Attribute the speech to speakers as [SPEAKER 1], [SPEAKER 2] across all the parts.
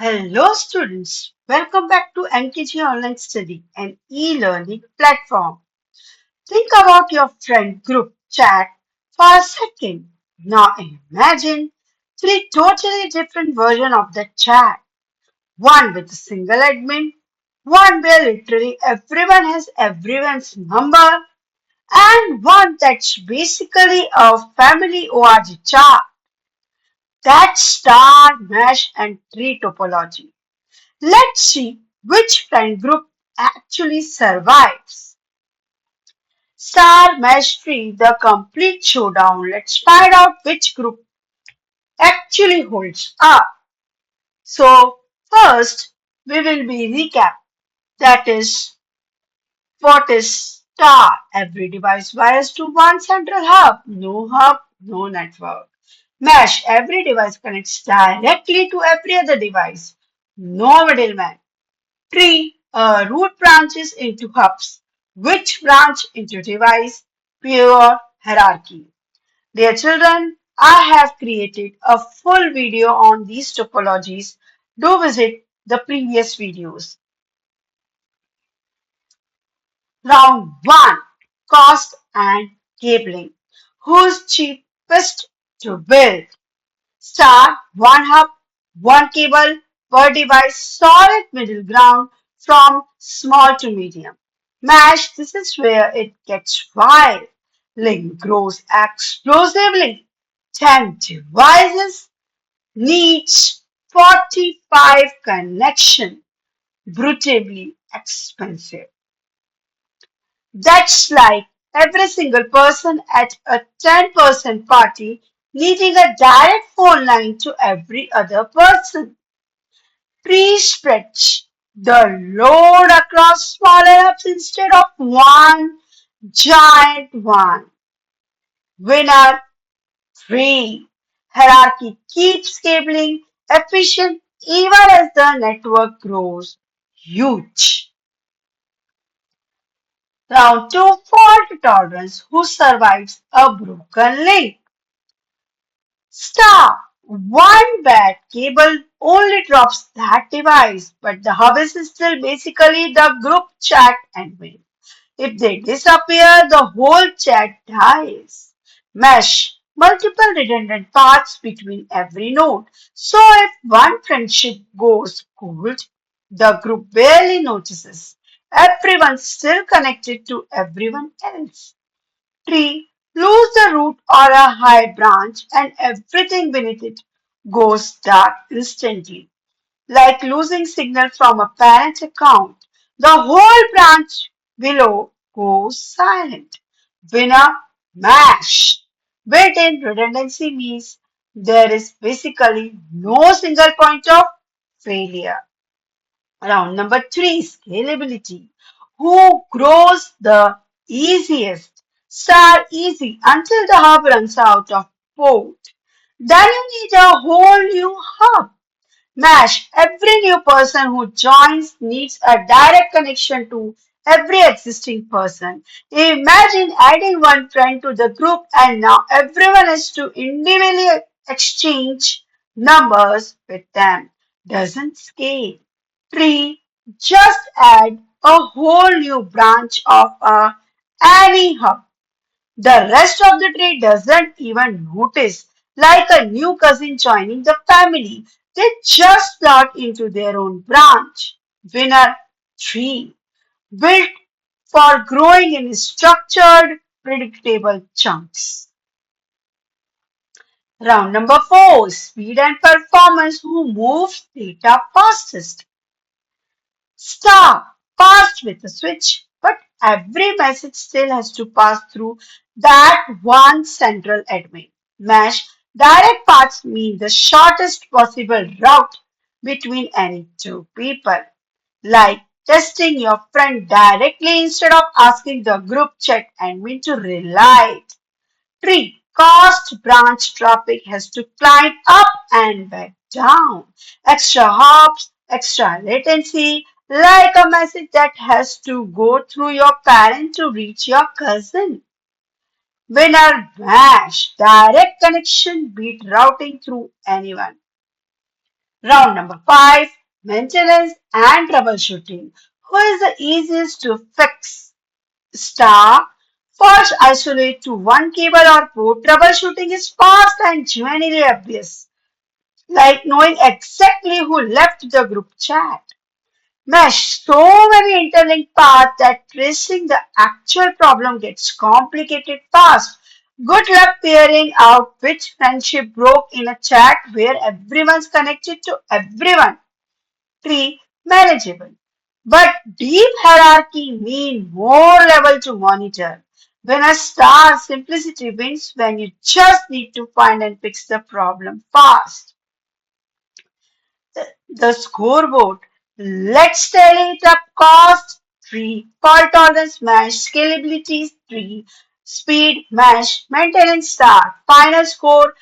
[SPEAKER 1] Hello students, welcome back to MKG Online Study, an e-learning platform. Think about your friend group chat for a second. Now imagine three totally different versions of the chat. One with a single admin, one where literally everyone has everyone's number, and one that's basically a family ORG chat. That's star, mesh, and tree topology. Let's see which friend group actually survives. Star Mesh Tree, the complete showdown. Let's find out which group actually holds up. So, first, we will be recap. That is, what is star? Every device wires to one central hub, no network. Mesh, every device connects directly to every other device, no middleman. Tree root branches into hubs, which branch into device, pure hierarchy. Dear children, I have created a full video on these topologies. Do visit the previous videos. Round 1. Cost and cabling. Who's cheapest to build? Star, one hub, one cable per device, solid middle ground from small to medium. Mesh, this is where it gets wild. Link grows explosively. 10 devices needs 45 connection. Brutally expensive. That's like every single person at a 10% party needing a direct phone line to every other person. Pre-stretch the load across smaller hubs instead of one giant one. Winner 3. Hierarchy keeps cabling efficient even as the network grows huge. Round 2. Fault tolerance. Who survives a broken link? Star. One bad cable only drops that device, but the hub is still basically the group chat admin. If they disappear, the whole chat dies. Mesh. Multiple redundant paths between every node. So if one friendship goes cold, the group barely notices. Everyone's still connected to everyone else. Tree, lose the root or a high branch and everything beneath it goes dark instantly. Like losing signal from a parent account, the whole branch below goes silent. Winner, mash. Built-in redundancy means there is basically no single point of failure. Round number 3, scalability. Who grows the easiest? Star easy until the hub runs out of port. Then you need a whole new hub. Mash, every new person who joins needs a direct connection to every existing person. Imagine adding one friend to the group and now everyone has to individually exchange numbers with them. Doesn't scale. 3. Just add a whole new branch of any hub. The rest of the tree doesn't even notice, like a new cousin joining the family. They just slot into their own branch. Winner 3. Built for growing in structured, predictable chunks. Round number 4. Speed and performance. Who moves data fastest? Star passed with a switch, but every message still has to pass through that one central admin. Mesh direct paths mean the shortest possible route between any two people. Like testing your friend directly instead of asking the group chat admin to rely it. 3. Cost branch traffic has to climb up and back down. Extra hops, extra latency, like a message that has to go through your parent to reach your cousin. Winner mash, direct connection beat routing through anyone. Round number 5, maintenance and troubleshooting. Who is the easiest to fix? Star. First, isolate to one cable or port. Troubleshooting is fast and genuinely obvious, like knowing exactly who left the group chat. Mesh, so many interlinked paths that tracing the actual problem gets complicated fast. Good luck figuring out which friendship broke in a chat where everyone's connected to everyone. 3. Manageable. But deep hierarchy mean more level to monitor. When a star simplicity wins when you just need to find and fix the problem fast. The scoreboard. Let's tally it up. Cost 3, fault tolerance match, scalability 3, speed match, maintenance star. Final score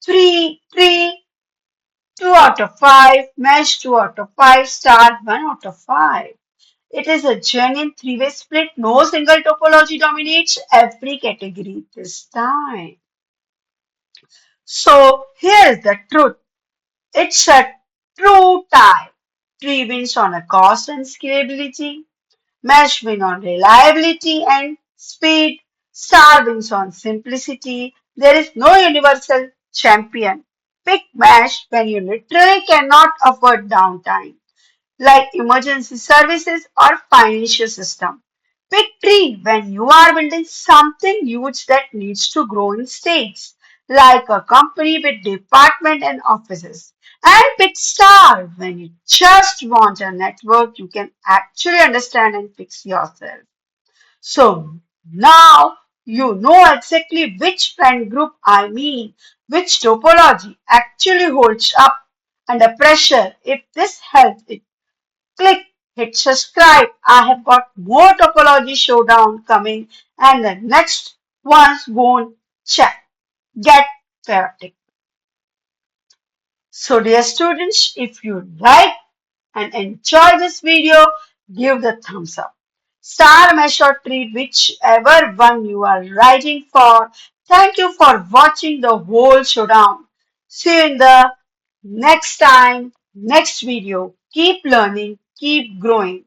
[SPEAKER 1] 3, 3, 2 out of 5, mesh 2 out of 5, star 1 out of 5. It is a genuine three-way split. No single topology dominates every category this time. So here is the truth. It's a true tie. Tree wins on a cost and scalability. Mesh wins on reliability and speed. Star wins on simplicity. There is no universal champion. Pick Mesh when you literally cannot afford downtime, like emergency services or financial system. Pick tree when you are building something huge that needs to grow in stages, like a company with department and offices. And pick star when you just want a network you can actually understand and fix yourself. So now you know exactly which friend group I mean, which topology actually holds up under pressure. If this helps, click, hit subscribe. I have got more topology showdown coming and the next one's won't check. Get chaotic. So dear students, if you like and enjoy this video, give the thumbs up. Star, mesh or tree, whichever one you are writing for. Thank you for watching the whole showdown. See you in the next time, next video. Keep learning, keep growing.